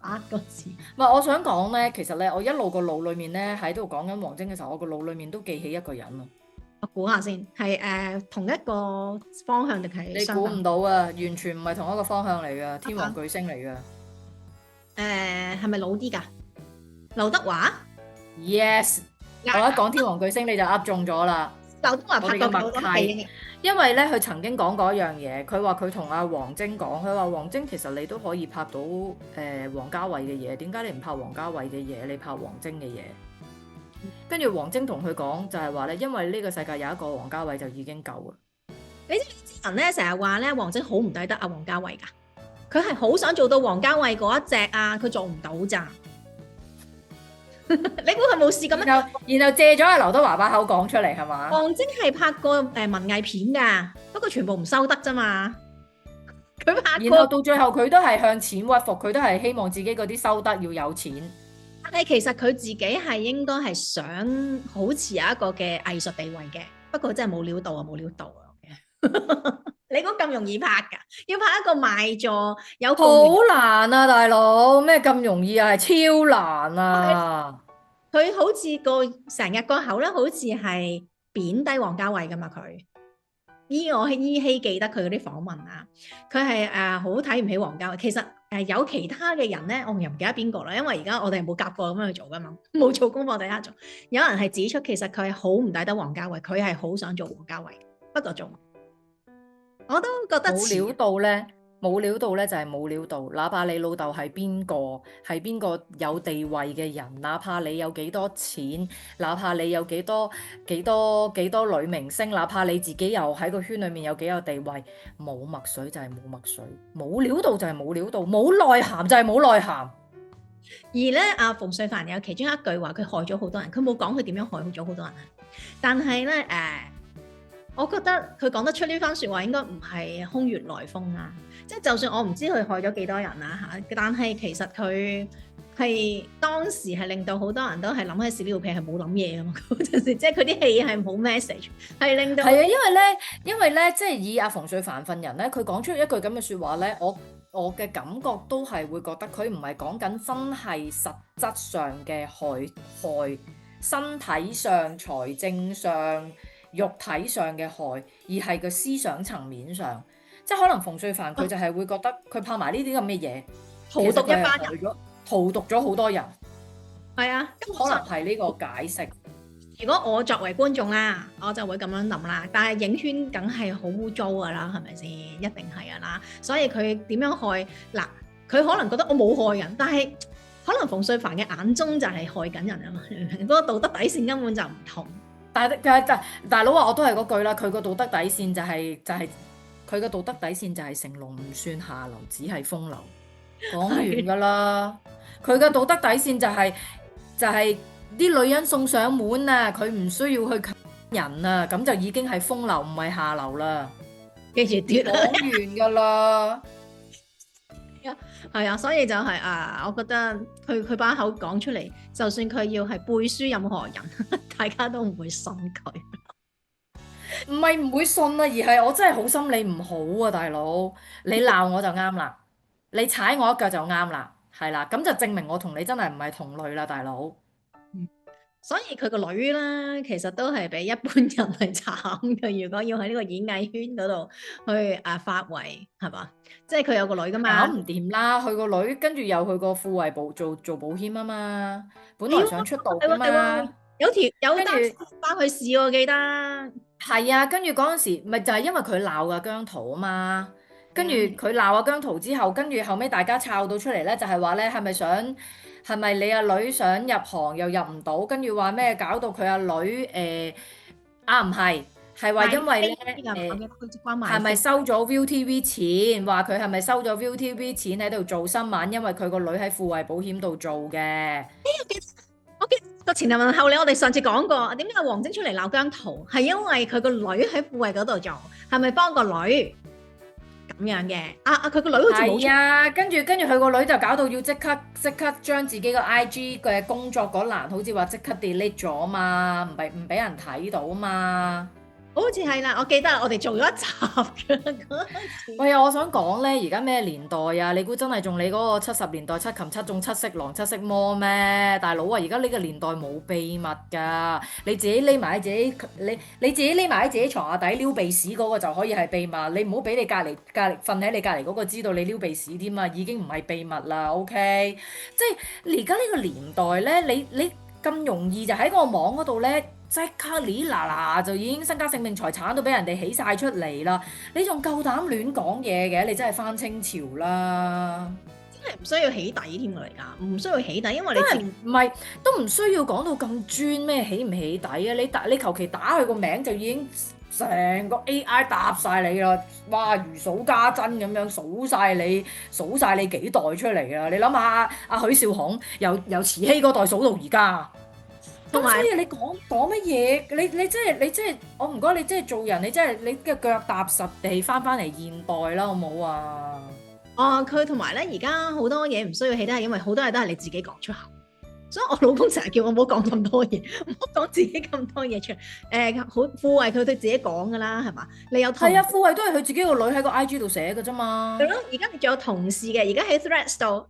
8個字。唔係，我想講咧，其實咧，我一路個腦裡面咧喺度講緊王晶嘅時候，我個腦裡面都記起一個人啊。我估下先，係同一個方向定係？你估唔到啊，完全唔係同一個方向嚟噶，天王巨星嚟噶。係咪老啲㗎？劉德華 ？Yes，我一講天王巨星你就噏中咗啦。劉德華拍過默契，因為咧佢曾經講過一樣嘢，佢話佢同阿王晶講，佢話王晶其實你都可以拍到王家衛嘅嘢，點解你唔拍王家衛嘅嘢，你拍王晶嘅嘢？跟住王晶同佢講就係話咧，因為呢個世界有一個王家衛就已經夠啦。你知唔知人咧成日話咧王晶好唔抵得阿王家衛㗎？佢係好想做到王家衛嗰一隻啊，佢做唔到咋？你估佢冇試過咩？然後借咗阿劉德華把口講出嚟係嘛？王晶係拍過文藝片㗎，不過全部唔收得啫嘛。佢拍過，然後到最後佢都係向錢屈服，佢都係希望自己嗰啲收得要有錢。但係其實佢自己係應該係想好似有一個嘅藝術地位嘅，不過真係冇料到啊，冇料到啊！你估咁容易拍㗎？要拍一個賣座有好難啊，大佬咩咁容易啊？係超難啊！佢好似成日個口咧，好似係貶低王家衛㗎嘛？佢我依稀記得佢嗰啲訪問啊，佢係好睇唔起王家衛。其實有其他嘅人咧，我又唔記得邊個啦，因為而家我哋冇夾過咁樣去做㗎嘛，冇做功課第一做。有人係指出其實佢係好唔抵得王家衛，佢係好想做王家衛，不過做。我都覺得冇料到咧，冇料到咧就係冇料到。哪怕你老豆係邊個有地位嘅人，哪怕你有幾多錢，哪怕你有幾多女明星，哪怕你自己又喺個圈裏面有幾有地位，冇墨水就係冇墨水，冇料到就係冇料到，冇內涵就係冇內涵。而咧，阿馮淬帆有其中一句話，佢害咗好多人，佢冇講佢點樣害咗好多人，但係咧我覺得佢講得出呢番説話應該唔係空穴來風啊！即係就算我唔知佢害咗幾多人啊嚇，但係其實佢係當時係令到好多人都係諗起屎尿屁係冇諗嘢啊嘛！嗰陣時即係佢啲戲係冇 message， 係令到係啊，因為咧，即係以阿馮淬帆份人咧，佢講出一句咁嘅説話咧，我嘅感覺都係會覺得佢唔係講緊真係實質上嘅害，身體上、財政上、肉體上嘅害，而係個思想層面上，即係可能馮淬帆佢就係會覺得佢拍埋呢啲咁嘅嘢，荼毒一班人，荼毒咗好多人。係啊，可能係呢個解釋。如果我作為觀眾啦，我就會咁樣諗啦。但係影圈梗係好污糟㗎啦，係咪先？一定係㗎啦。所以佢點樣害嗱？佢可能覺得我冇害人，但係可能馮淬帆嘅眼中就係害緊人啊嘛。嗰個道德底線根本就唔同。但係大佬話我都係嗰句啦，佢個道德底線就係佢個道德底線就係成龍唔算下流，只係風流。講完㗎啦，佢嘅道德底線就係啲女人送上門啊，佢唔需要去吸人啊，咁就已經係風流，唔係下流啦。記住啲講完㗎啦。係啊，所以就係我覺得佢把口講出嚟，就算佢要係背書任何人，大家都唔會信佢。唔係唔會信啊，而係我真係好心理唔好啊，大佬。你鬧我就啱啦，你踩我一腳就啱啦，係啦，咁就證明我同你真係唔係同類啦，大佬。所以佢個女咧，其實都係比一般人係慘嘅。如果要喺呢個演藝圈嗰度去發圍，係嘛？即係佢有個女噶嘛，搞唔掂啦，佢個女跟住又去個富衛部做保險啊嘛，本來想出道噶嘛，有單跟住翻去試我記得。係啊，跟住嗰陣時咪就係因為佢鬧阿姜濤啊嘛，跟住佢鬧阿姜濤之後，跟住後尾大家抄到出嚟咧，就係話咧係咪你阿女想入行又入唔到，跟住話咩搞到佢阿女唔係，係話因為咧係咪收咗 ViuTV 錢？話佢係咪收咗 ViuTV 錢喺度做新聞？因為佢個女喺富衛保險度做嘅。我記個前提問後理，我哋上次講過，點解王晶出嚟鬧姜濤？係因為佢個女喺富衛嗰度做，係咪幫個女咁樣嘅？佢個女好似冇。係啊，跟住佢個女就搞到要即刻將自己個 IG 嘅工作嗰欄，好似話即刻 delete 咗啊嘛，唔俾人睇到啊嘛。好似係啦，我記得我哋做咗一集嘅嗰陣時。喂啊，我想講咧，而家咩年代啊？你估真係仲你嗰個70年代七擒七縱七色狼七色魔咩？大佬啊，而家呢個年代冇秘密㗎，你自己匿埋喺自己你自己匿埋喺自己床下底撩鼻屎嗰個就可以係秘密，你唔好俾你隔離瞓喺你隔離嗰個知道你撩鼻屎添啊，已經唔係秘密啦，OK？即係而家呢個年代咧，你咁容易就喺個網嗰度咧。即刻哩嗱嗱就已經身家性命財產都俾人哋起晒出嚟啦！你仲夠膽亂講嘢嘅？你真係翻清朝啦！真係唔需要起底添㗎嚟㗎，唔需要起底，因為你真係唔係都唔需要講到咁專咩起唔起底啊！你求其打佢個名就已經成個 AI 答晒你啦！哇，如數家珍咁樣數晒你幾代出嚟啊！你諗下阿許紹雄由慈禧嗰代數到而家。咁所以你講乜嘢？你真係我唔該你真係做人，你真係你嘅腳踏實地翻嚟現代啦，好冇啊？佢同埋咧，而家好多嘢唔需要起底，係因為好多嘢都係你自己講出口。所以我老公成日叫我唔好講咁多嘢，唔好講自己咁多嘢出嚟。好富衛佢對自己講㗎啦，係嘛？你有係啊，富衛都係佢自己個女喺個 IG 度寫㗎啫嘛。係咯，而家你仲有同事嘅，而家喺 Threads 度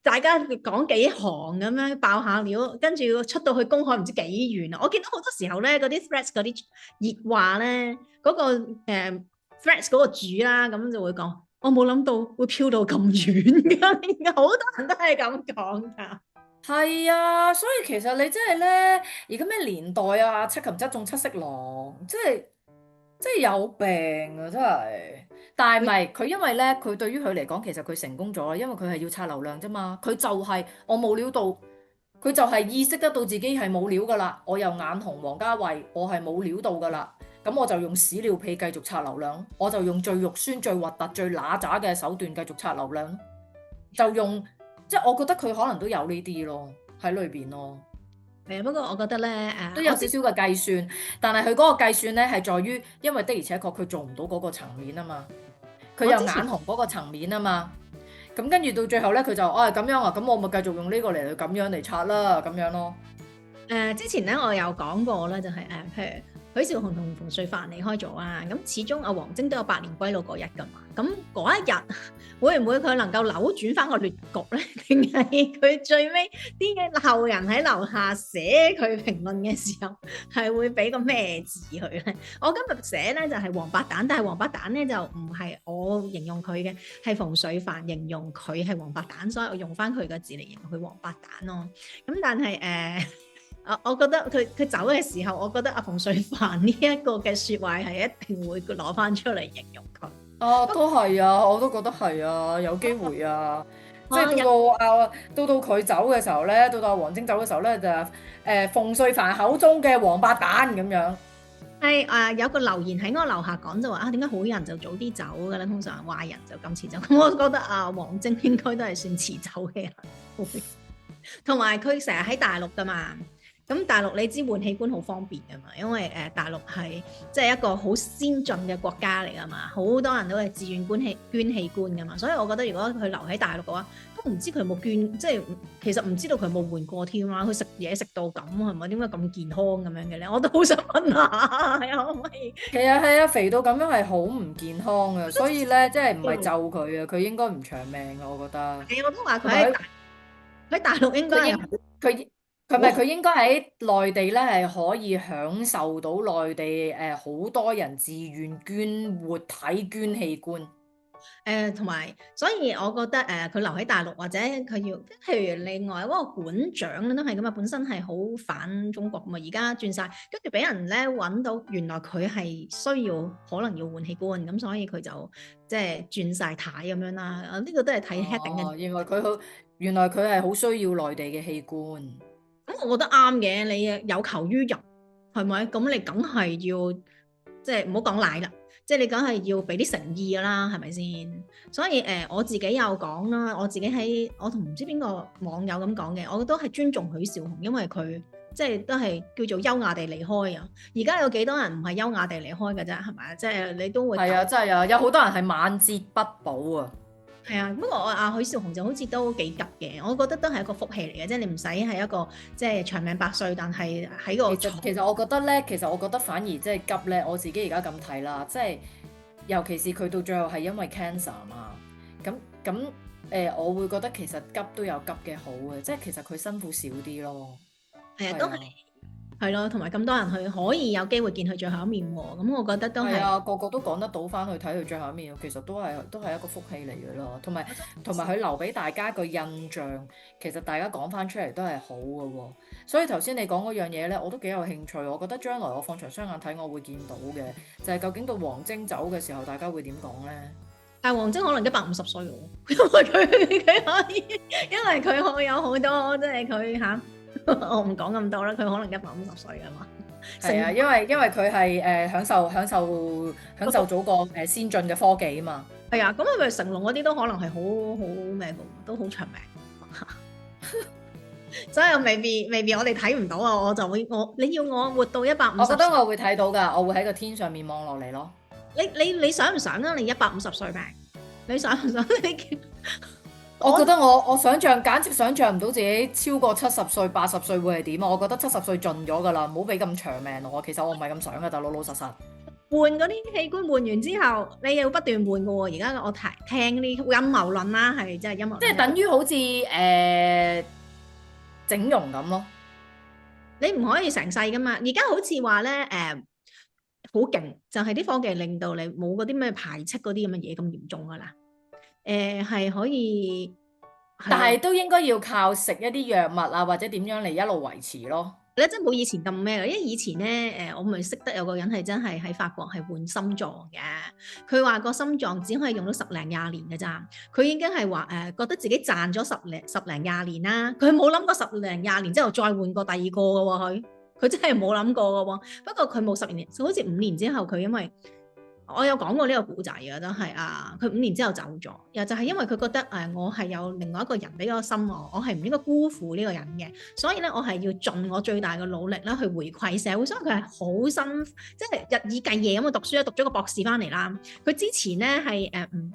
大家講幾行咁樣爆下料，跟住出到去公海唔知幾遠啊！我見到好多時候咧，嗰啲 Threads 嗰啲熱話咧，嗰個Threads 嗰個主啦，咁就會講：我冇諗到會飄到咁遠㗎，好多人都係咁講㗎。係啊，所以其實你真係咧，而家咩年代啊，七擒七縱七色狼，真係有病啊！真係。但係咪佢因為咧，佢對於佢嚟講，其實佢成功咗啦，因為佢係要刷流量啫嘛。佢就係我冇料到，佢就係意識得到自己係冇料噶啦。我又眼紅王家衛，我係冇料到噶啦。咁我就用屎尿屁繼續刷流量，我就用最肉酸、最核突、最乸渣嘅手段繼續刷流量，就用即係我覺得佢可能都有呢啲咯喺裏邊咯。不過我覺得咧都有少少嘅計算，但係佢嗰個計算咧係在於，因為的而且確佢做唔到嗰個層面啊嘛。佢有眼紅嗰個層面啊嘛，咁跟住到最後咧，佢就咁樣啊，咁我咪繼續用呢個嚟咁樣嚟刷啦，咁樣咯。之前咧我有講過咧，就係譬如許紹雄同馮淬帆離開咗啊，咁始終阿王晶都有百年歸老嗰日噶嘛，咁嗰一日會唔會佢能夠扭轉翻個劣局咧？定係佢最尾啲後人喺樓下寫佢評論嘅時候，係會俾個咩字佢咧？我今日寫咧就係王八蛋，但係王八蛋咧就唔係我形容佢嘅，係馮淬帆形容佢係王八蛋，所以我用翻佢嘅字嚟形容佢王八蛋咯。咁但係我覺得佢走嘅時候，我覺得阿馮淬帆呢一個嘅説話係一定會攞翻出嚟形容佢。啊，都係啊，我都覺得係啊，有機會啊。即係到佢走嘅時候咧，到阿王晶走嘅時候咧，就馮淬帆口中嘅王八蛋咁樣。係有個留言喺我樓下講就話點解好人就早啲走㗎咧？通常壞人就咁遲走。咁我覺得王晶應該都係算遲走嘅人，同埋佢成日喺大陸㗎嘛。咁大陸你知換器官好方便㗎嘛，因為大陸係即係一個好先進嘅國家嚟㗎嘛，好多人都係自願捐器官㗎嘛，所以我覺得如果佢留喺大陸嘅話，都唔知佢有冇捐，即係其實唔知道佢有冇換過添啦。佢食嘢食到咁係咪？點解咁健康咁樣嘅咧？我都好想問下，可唔可以？係啊，肥到咁樣係好唔健康啊，所以咧即係唔係就佢啊，佢應該唔長命啊，我覺得。我都話佢喺大陸應該係佢佢應該喺內地咧係可以享受到內地好多人自願捐活體捐器官。同埋，所以我覺得佢留喺大陸或者佢要，譬如另外嗰個館長咧都係咁啊，本身係好反中國咁啊，而家轉晒，跟住俾人咧揾到原來佢係需要可能要換器官，咁所以佢就即係轉晒軚咁樣啦。呢個都係睇 heading 嘅。原來佢係好需要內地嘅器官。咁我覺得啱嘅，你有求於人係咪？咁你梗係要即係唔好講奶啦。即係你梗係要俾啲誠意㗎啦，係咪先？所以我自己有講啦，我自己我同唔知邊個網友咁講嘅，我都係尊重許紹雄，因為佢即係都係叫做優雅地離開啊。而家有幾多人唔係優雅地離開㗎啫？係咪？即係你都會係啊，真係啊，有好多人係晚節不保啊。係啊，不過許紹雄就好似都幾急嘅，我覺得都係一個福氣嚟嘅，即係你唔使係一個即係長命百歲，但係喺個其實我覺得咧，反而即係急咧，我自己而家咁睇啦，即係尤其是佢到最後係因為 cancer 嘛，咁我會覺得其實急都有急嘅好嘅，即係其實佢辛苦少啲咯。係啊，都係。係咯，同埋咁多人去可以有機會見佢最後一面喎，咁我覺得都係。係啊，個個都講得到翻去睇佢最後一面，其實都係一個福氣嚟嘅咯。同埋佢留俾大家個印象，其實大家講翻出嚟都係好嘅喎。所以頭先你講嗰樣嘢咧，我都幾有興趣。我覺得將來我放長雙眼睇，我會見到嘅就係究竟到王晶走嘅時候，大家會點講咧？但王晶可能150歲喎，因為佢可有好多即係佢嚇。我唔講咁多啦，佢可能150歲㗎嘛。係啊，因為佢係享受咗個先進嘅科技啊嘛。係啊，咁係咪成龍嗰啲都可能係好咩嘅，都好長命。所以未必我哋睇唔到啊，你要我活到150，我覺得我會睇到㗎，我會喺個天上面望落嚟咯。你想唔想啊？你150歲命，你想唔想？我覺得我簡直想像唔到自己超過70歲、80歲會係點啊！我覺得70歲盡咗㗎啦，唔好俾咁長命我。其實我唔係咁想㗎，就老老實實。換嗰啲器官換完之後，你又要不斷換㗎喎。而家我聽啲陰謀論啦，係真係陰謀論。即係等於好似整容咁咯。你唔可以成世㗎嘛？而家好似話咧好勁，就係啲科技令到你冇嗰啲咩排斥嗰啲咁嘅嘢咁嚴重㗎啦。係可以，但係都應該要靠食一啲藥物啊，或者點樣嚟一路維持咯。你真冇以前咁咩？因為以前咧，我咪識得有個人係真係喺法國係換心臟嘅。佢話個心臟只可以用到10零20年嘅咋。佢已經係話覺得自己賺咗10零20年啦。佢冇諗過10零20年之後再換過第二個嘅喎。佢真係冇諗過嘅喎。不過佢冇10年，好似5年之後佢因為。我有講過呢個故仔嘅，都係佢5年之後走咗，又就係因為佢覺得我係有另外一個人俾咗心我係唔應該辜負呢個人嘅，所以咧我係要盡我最大嘅努力啦去回饋社會，所以佢係好辛苦，即係日以繼夜咁去讀書，讀咗個博士翻嚟啦。佢之前咧係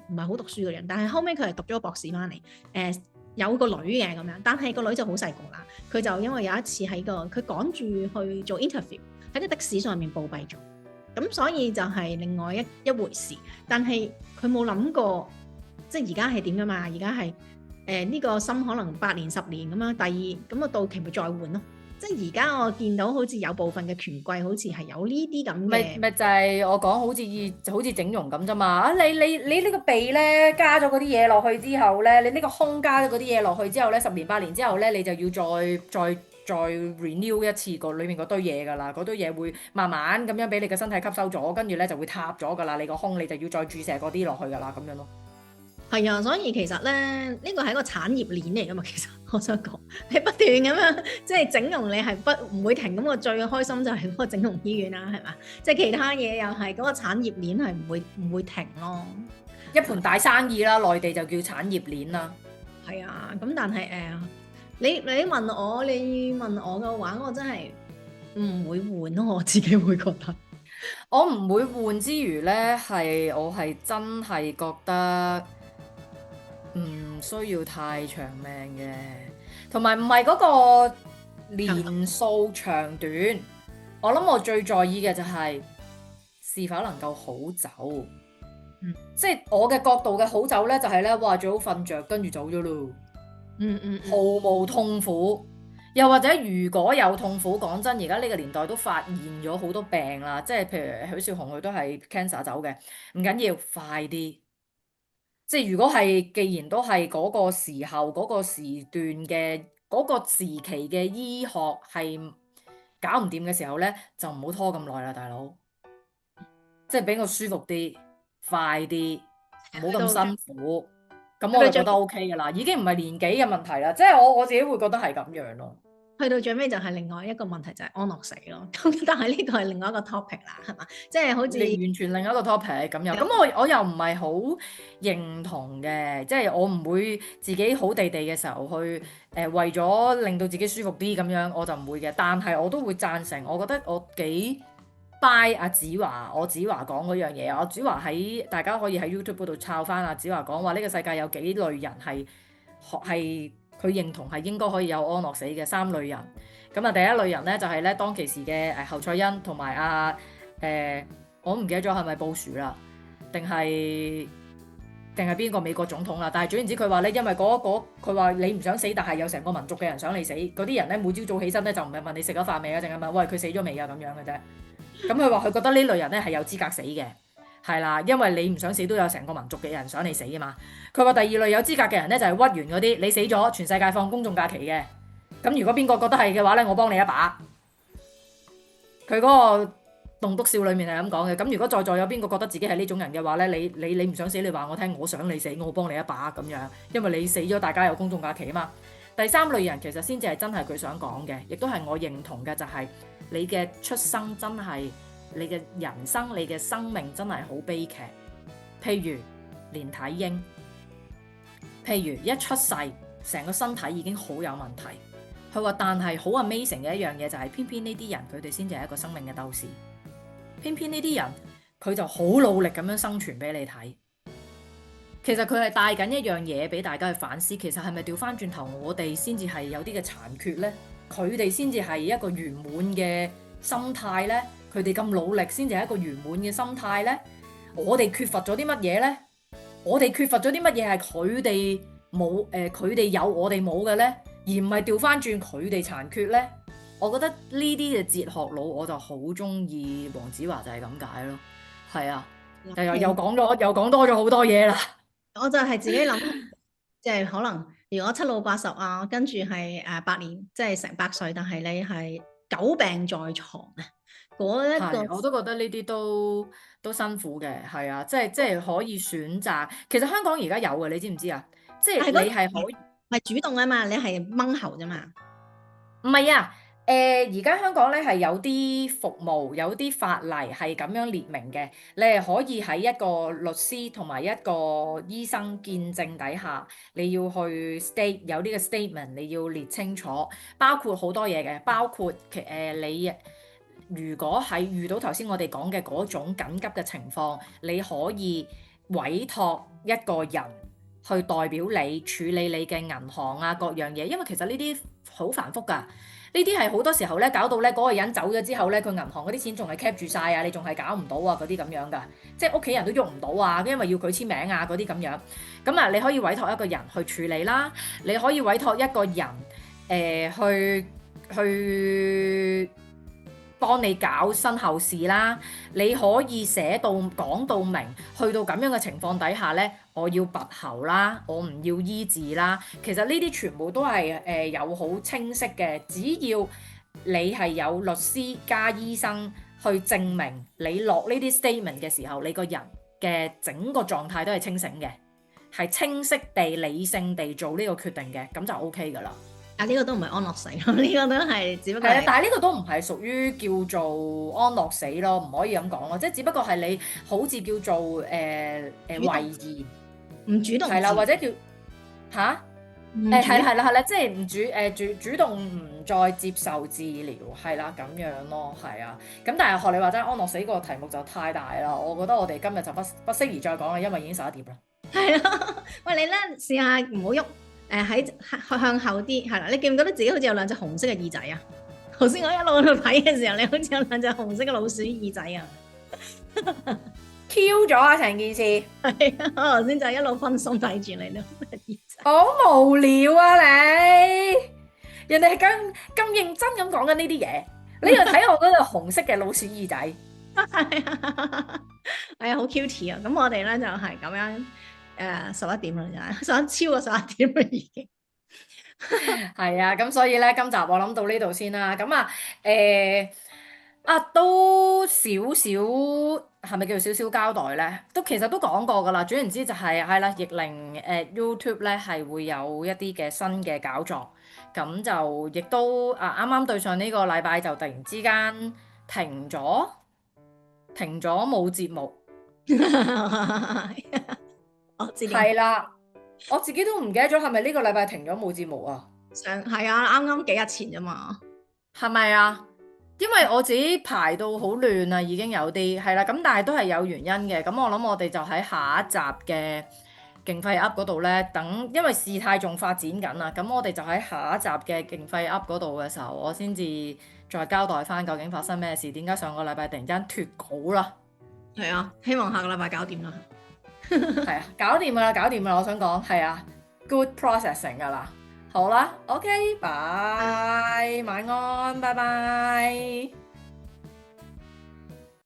唔係好讀書嘅人，但係後尾佢係讀咗個博士翻嚟，有個女嘅咁樣，但係個女就好細個啦，佢就因為有一次喺佢趕住去做 interview 喺個的士上面暴斃咗。咁所以就係另外一回事，但係佢冇諗過，即係而家係點噶嘛？而家係呢個心可能8年10年咁樣，第二咁到期咪再換咯。即係而家我見到好似有部分嘅權貴好似係有呢啲咁嘅，咪就係我講好似整容咁啫嘛。你呢個鼻咧加咗嗰啲嘢落去之後咧，你呢個胸加咗嗰啲嘢落去之後咧，10年8年之後咧，你就要再再 renew 一次個裡面嗰堆嘢㗎啦，嗰堆嘢會慢慢咁樣俾你嘅身體吸收咗，跟住咧就會塌咗㗎啦，你個胸你就要再注射嗰啲落去㗎啦，咁樣咯。係啊，所以其實咧，呢個係一個產業鏈嚟㗎嘛。其實我想講，你不斷咁樣即係整容，你係唔會停。咁我最開心就係嗰個整容醫院啦，係嘛？即係其他嘢又係嗰個產業鏈係唔會停咯。一盤大生意啦，內地就叫產業鏈啦。係啊，咁但係你問我嘅話，我真係唔會換咯，我自己會覺得。我唔會換之餘呢，我係真係覺得唔需要太長命嘅，同埋唔係嗰個年數長短。我諗我最在意嘅就係是否能夠好走。即係我嘅角度嘅好走呢，就係呢：哇，最好瞓着跟住走咗咯。毫無痛苦。又或者如果有痛苦，講真，而家呢個年代都發現咗好多病啦，即係譬如許紹雄佢都係 cancer 走嘅，唔緊要，快啲。即係如果係，既然都係嗰個時候、嗰個時段嘅嗰個時期嘅醫學係搞唔掂嘅時候呢，就唔好拖咁耐啦，大佬。即係俾我舒服啲，快啲，唔好咁辛苦。咁我就覺得 OK 㗎啦，已經唔係年紀嘅問題啦，即係我自己會覺得係咁樣咯。去到最尾就係另外一個問題，就係安樂死咯。咁但係呢個係另外一個 topic 啦，係嘛？即係好似完全另一個 topic 咁樣。咁我又唔係好認同嘅，即係我唔會自己好地地嘅時候去為咗令到自己舒服啲咁樣，我就唔會嘅。但係我都會贊成，我覺得我幾 buy 阿子華，我子華講嗰樣嘢。我子華喺大家可以喺 YouTube 嗰度抄翻阿子華講話，呢個世界有幾類人係佢認同係應該可以有安樂死嘅3類人。咁啊，第一類人咧就係咧當其時嘅侯賽因同埋我唔記得咗係咪布殊啦，定係邊個美國總統啦？但係總言之，佢話咧，因為佢話你唔想死，但係有成個民族嘅人想你死，嗰啲人咧每朝早起身咧就唔係問你食咗飯未啊，淨係問喂佢死咗未啊咁樣嘅啫。咁佢話佢覺得呢類人咧係有資格死嘅。係啦，因為你唔想死都有成個民族嘅人想你死啊嘛。佢話第二類有資格嘅人咧就係屈原嗰啲，你死咗全世界放公眾假期嘅。咁如果邊個覺得係嘅話咧，我幫你一把。佢嗰個棟篤笑裡面係咁講嘅。咁如果在座有邊個覺得自己係呢種人嘅話咧，你唔想死，你話我聽，我想你死，我幫你一把咁樣。因為你死咗，大家有公眾假期啊嘛。第3類人其實先至係真係佢想講嘅，亦都係我認同嘅，就係你嘅出生真係。你嘅人生，你嘅生命真係好悲劇。譬如連體嬰，譬如一出世成個身體已經好有問題。佢話但係好 amazing 嘅一樣嘢就係，偏偏呢啲人佢哋先至係一個生命嘅鬥士。偏偏呢啲人佢就好努力咁樣生存俾你睇。其實佢係帶緊一樣嘢俾大家去反思，其實係咪調翻轉頭我哋先至係有啲嘅殘缺呢？佢哋先至係一個圓滿嘅心態呢？佢哋咁努力先至係一個圓滿嘅心態呢？我哋缺乏咗啲乜嘢呢？我哋缺乏咗啲乜嘢係佢哋冇佢哋有我哋冇嘅呢？而唔係調翻轉佢哋殘缺呢？我覺得呢啲嘅哲學佬我就好中意黃子華，就係咁解咯。係啊，又講多咗好多嘢啦。我就係自己諗，即係可能如果7老80啊，跟住係百年，即係成100歲，但係你係久病在床啊！嗰一個我都覺得呢啲都辛苦嘅，係啊，即係可以選擇。其實香港而家有嘅，你知唔知啊？即係你係可以，係主動啊嘛，你係掹喉啫嘛。唔係啊，而家香港咧係有啲服務，有啲法例係咁樣列明嘅，你係可以喺一個律師同埋一個醫生見證底下，你要去 state 有呢個 statement，你要列清楚，包括好多嘢嘅，包括你。如果係遇到頭先我哋講嘅嗰種緊急嘅情況，你可以委託一個人去代表你處理你嘅銀行啊各樣嘢，因為其實呢啲好繁複㗎，呢啲係好多時候咧搞到咧嗰個人走咗之後咧，佢銀行嗰啲錢仲係 cap 住晒啊，你仲係搞唔到啊嗰啲咁樣㗎，即係屋企人都喐唔到啊，因為要佢簽名啊嗰啲咁樣。咁啊，你可以委託一個人去處理啦，你可以委託一個人去幫你搞身後事啦，你可以寫到講到明，去到咁樣嘅情況底下呢，我要拔喉啦，我唔要醫治啦。其實呢啲全部都係有好清晰嘅，只要你係有律師加醫生去證明你落呢啲 statement 嘅時候，你個人嘅整個狀態都係清醒嘅，係清晰地理性地做呢個決定嘅，咁就 OK 㗎啦。啊！呢個都唔係安樂死咯，呢個都係只不過係，但係呢個都唔係屬於叫做安樂死咯，唔可以咁講咯，即係只不過係你好似叫做懷疑，唔主動係啦，或者叫嚇係啦，即係唔主動唔再接受治療，係啦咁樣咯，係啊。咁但係學你話齋安樂死個題目就太大啦，我覺得我哋今日就不適宜再講啦，因為已經11點啦。係咯，喂，你咧試下唔好喐。喺向後啲，係啦，你記唔覺得自己好似有兩隻紅色嘅耳仔啊？頭先我一路喺度睇嘅時候，你好似有兩隻紅色嘅老鼠耳仔啊！Q 咗啊成件事，係啊，我頭先就一路分心睇住你咯，耳仔。好無聊啊你！人哋係咁認真咁講緊呢啲嘢，你又睇我嗰隻紅色嘅老鼠耳仔，係啊，好 cute 啊！咁我哋咧就係咁樣。11點啦，想超過11點啦已經。係啊，咁所以咧，今集我諗到呢度先啦。咁都少少係咪叫少少交代咧？其實都講過㗎啦。總言之就係啦，逆齡YouTube 咧係會有一啲嘅新嘅搞作，咁就亦都啱啱對上呢個禮拜就突然之間停咗冇節目。係啦，我自己都唔記得咗係咪呢個禮拜停咗冇節目啊？係啊，啱啱幾日前啫嘛。係咪啊？因為我自己排到好亂啊，已經有啲係啦，咁但係都係有原因嘅。咁我諗我哋就喺下一集嘅勁廢 up 嗰度咧，等因為事態仲發展緊啊，咁我哋就喺下一集嘅勁廢 up 嗰度嘅時候，我先至再交代翻究竟發生咩事，點解上個禮拜突然間脫稿啦？係啊，希望下個禮拜搞掂啦。係啊，搞掂啦！我想講係啊 ，good processing 噶啦。好啦 ，OK，bye，晚安，拜拜。